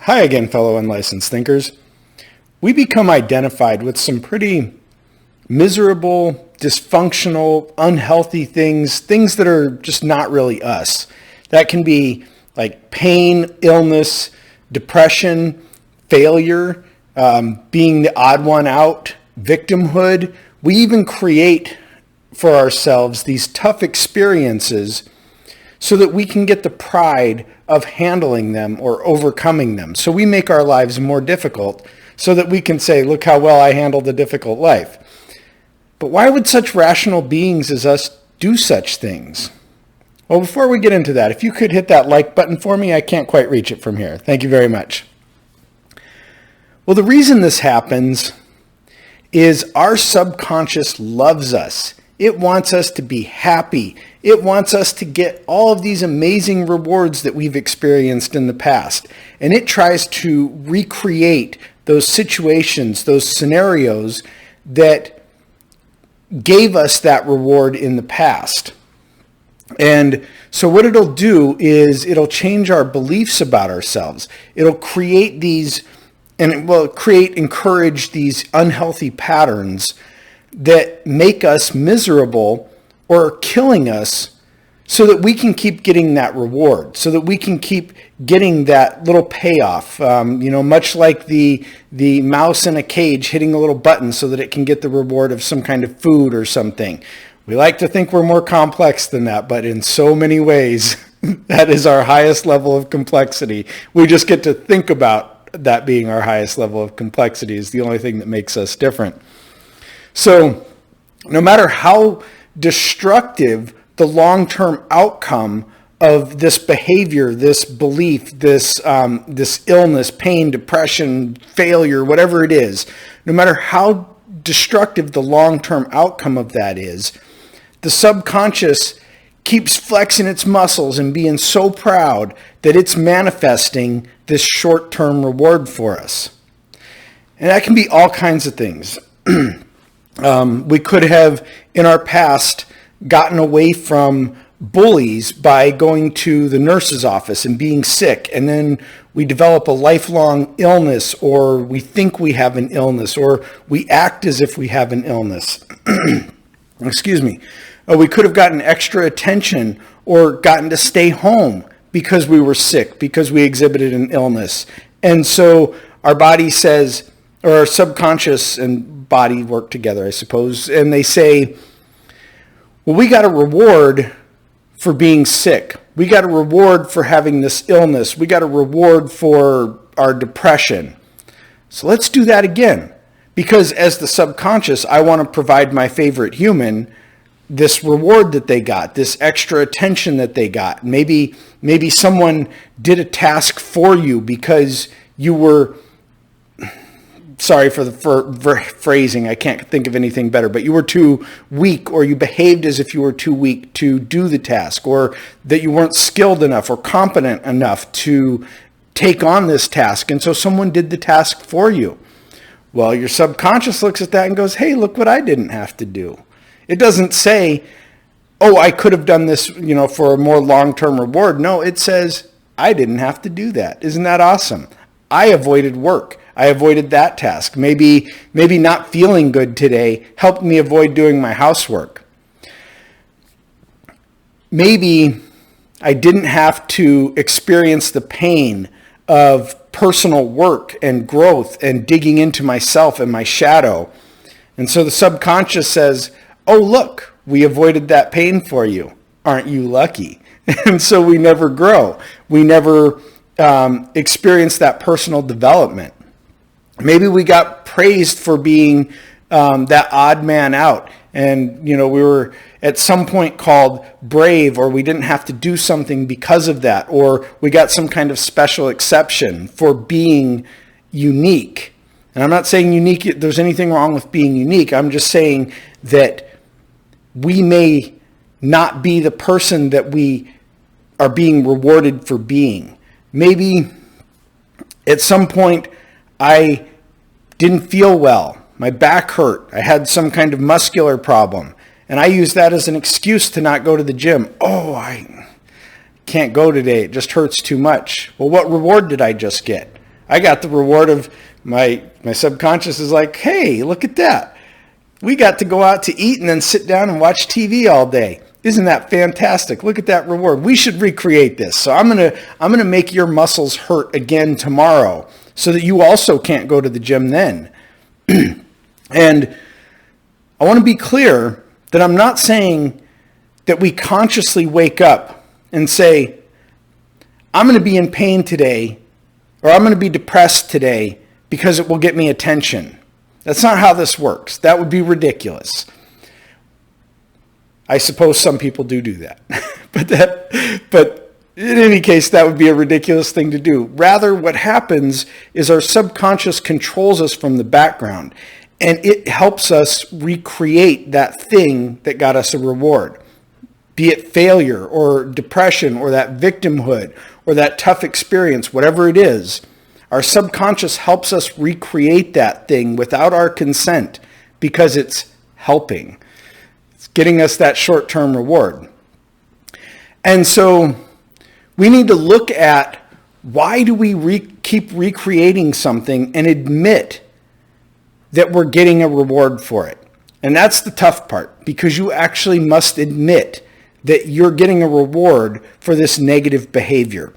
Hi again, fellow unlicensed thinkers. We become identified with some pretty miserable, dysfunctional, unhealthy things that are just not really us. That can be like pain, illness, depression, failure, being the odd one out, victimhood. We even create for ourselves these tough experiences so that we can get the pride of handling them or overcoming them. So we make our lives more difficult so that we can say, look how well I handled a difficult life. But why would such rational beings as us do such things? Well, before we get into that, if you could hit that like button for me, I can't quite reach it from here. Thank you very much. Well, the reason this happens is our subconscious loves us. It wants us to be happy. It wants us to get all of these amazing rewards that we've experienced in the past. And it tries to recreate those situations, those scenarios that gave us that reward in the past. And so what it'll do is it'll change our beliefs about ourselves. It'll create these, and it will encourage these unhealthy patterns that make us miserable or killing us so that we can keep getting that reward, so that we can keep getting that little payoff, much like the mouse in a cage hitting a little button so that it can get the reward of some kind of food or something. We like to think we're more complex than that, but in so many ways, that is our highest level of complexity. We just get to think about that being our highest level of complexity is the only thing that makes us different. So no matter how destructive the long-term outcome of this behavior, this belief, this illness, pain, depression, failure, whatever it is, no matter how destructive the long-term outcome of that is, the subconscious keeps flexing its muscles and being so proud that it's manifesting this short-term reward for us. And that can be all kinds of things. We could have, in our past, gotten away from bullies by going to the nurse's office and being sick, and then we develop a lifelong illness, or we think we have an illness, or we act as if we have an illness. Excuse me. We could have gotten extra attention or gotten to stay home because we were sick, because we exhibited an illness. And so our body says, or our subconscious and body work together, I suppose, and they say, well, we got a reward for being sick. We got a reward for having this illness. We got a reward for our depression. So let's do that again. Because as the subconscious, I want to provide my favorite human this reward that they got, this extra attention that they got. Maybe someone did a task for you because you were, sorry for the phrasing, I can't think of anything better, but you were too weak, or you behaved as if you were too weak to do the task, or that you weren't skilled enough or competent enough to take on this task. And so someone did the task for you. Well, your subconscious looks at that and goes, hey, look what I didn't have to do. It doesn't say, oh, I could have done this, for a more long-term reward. No, it says, I didn't have to do that. Isn't that awesome? I avoided work. I avoided that task. Maybe not feeling good today helped me avoid doing my housework. Maybe I didn't have to experience the pain of personal work and growth and digging into myself and my shadow. And so the subconscious says, oh, look, we avoided that pain for you. Aren't you lucky? And so we never grow. We never experience that personal development. Maybe we got praised for being that odd man out. And, we were at some point called brave, or we didn't have to do something because of that. Or we got some kind of special exception for being unique. And I'm not saying there's anything wrong with being unique. I'm just saying that we may not be the person that we are being rewarded for being. Maybe at some point I didn't feel well. My back hurt. I had some kind of muscular problem. And I used that as an excuse to not go to the gym. Oh, I can't go today. It just hurts too much. Well, what reward did I just get? I got the reward of my subconscious is like, hey, look at that. We got to go out to eat and then sit down and watch TV all day. Isn't that fantastic? Look at that reward. We should recreate this. So I'm gonna make your muscles hurt again tomorrow so that you also can't go to the gym then. And I want to be clear that I'm not saying that we consciously wake up and say, I'm going to be in pain today, or I'm going to be depressed today because it will get me attention. That's not how this works. That would be ridiculous. I suppose some people do that. but in any case, that would be a ridiculous thing to do. Rather, what happens is our subconscious controls us from the background, and it helps us recreate that thing that got us a reward, be it failure or depression or that victimhood or that tough experience, whatever it is. Our subconscious helps us recreate that thing without our consent because it's helping. It's getting us that short-term reward. And so we need to look at why do we keep recreating something and admit that we're getting a reward for it. And that's the tough part, because you actually must admit that you're getting a reward for this negative behavior.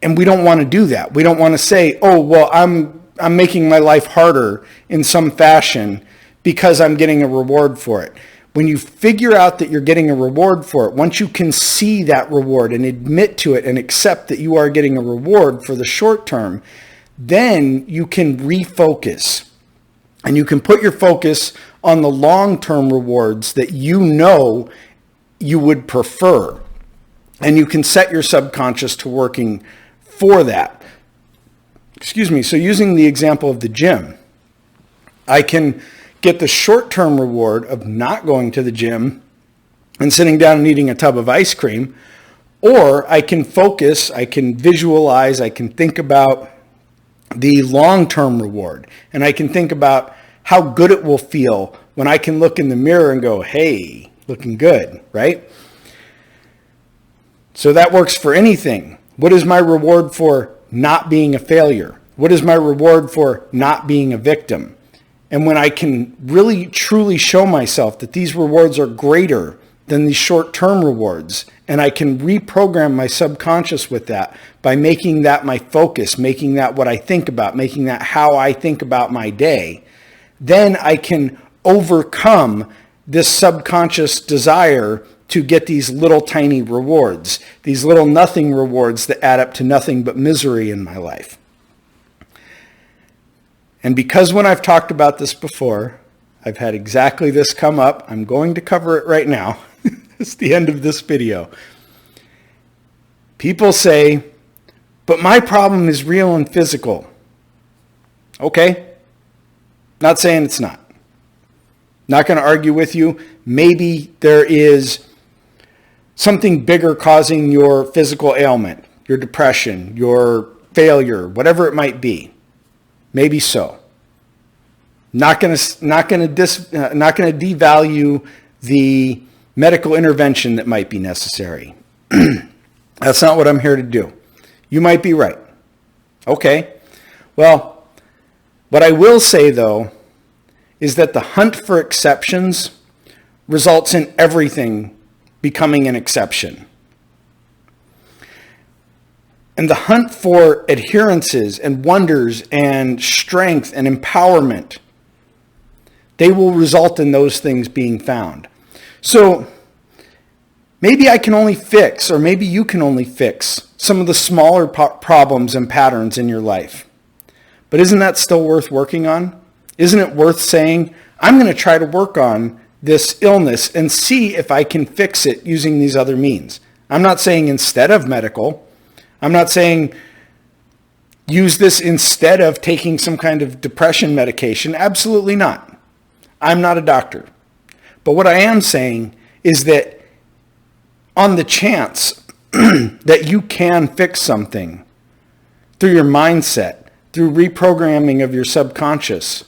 And we don't want to do that. We don't want to say, oh, well, I'm making my life harder in some fashion because I'm getting a reward for it. When you figure out that you're getting a reward for it, once you can see that reward and admit to it and accept that you are getting a reward for the short term, then you can refocus. And you can put your focus on the long-term rewards that you know you would prefer. And you can set your subconscious to working for that. So using the example of the gym, I can get the short-term reward of not going to the gym and sitting down and eating a tub of ice cream, or I can focus, I can visualize, I can think about the long-term reward, and I can think about how good it will feel when I can look in the mirror and go, hey, looking good, right? So that works for anything. What is my reward for not being a failure? What is my reward for not being a victim? And when I can really, truly show myself that these rewards are greater than these short-term rewards, and I can reprogram my subconscious with that by making that my focus, making that what I think about, making that how I think about my day, then I can overcome this subconscious desire to get these little tiny rewards, these little nothing rewards that add up to nothing but misery in my life. And because when I've talked about this before, I've had exactly this come up, I'm going to cover it right now. It's the end of this video. People say, but my problem is real and physical. Okay. Not saying it's not. Not going to argue with you. Maybe there is something bigger causing your physical ailment, your depression, your failure, whatever it might be. Maybe so. Not going to devalue the medical intervention that might be necessary. That's not what I'm here to do. You might be right. Okay. Well, what I will say though is that the hunt for exceptions results in everything becoming an exception. And the hunt for adherences and wonders and strength and empowerment, they will result in those things being found. So maybe I can only fix, or maybe you can only fix some of the smaller problems and patterns in your life. But isn't that still worth working on? Isn't it worth saying, I'm going to try to work on this illness and see if I can fix it using these other means? I'm not saying instead of medical. I'm not saying use this instead of taking some kind of depression medication. Absolutely not. I'm not a doctor. But what I am saying is that on the chance that you can fix something through your mindset, through reprogramming of your subconscious,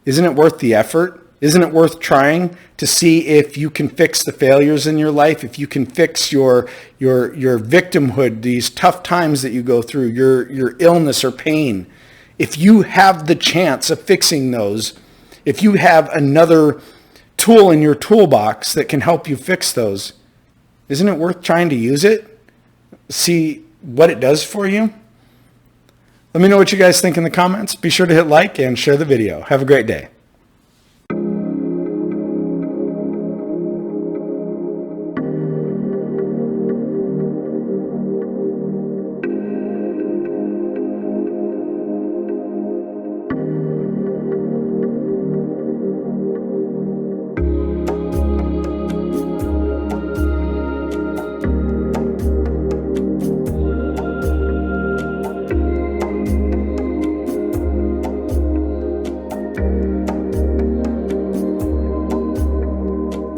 isn't it worth the effort? Isn't it worth trying to see if you can fix the failures in your life, if you can fix your victimhood, these tough times that you go through, your illness or pain? If you have the chance of fixing those, if you have another tool in your toolbox that can help you fix those, isn't it worth trying to use it? See what it does for you? Let me know what you guys think in the comments. Be sure to hit like and share the video. Have a great day.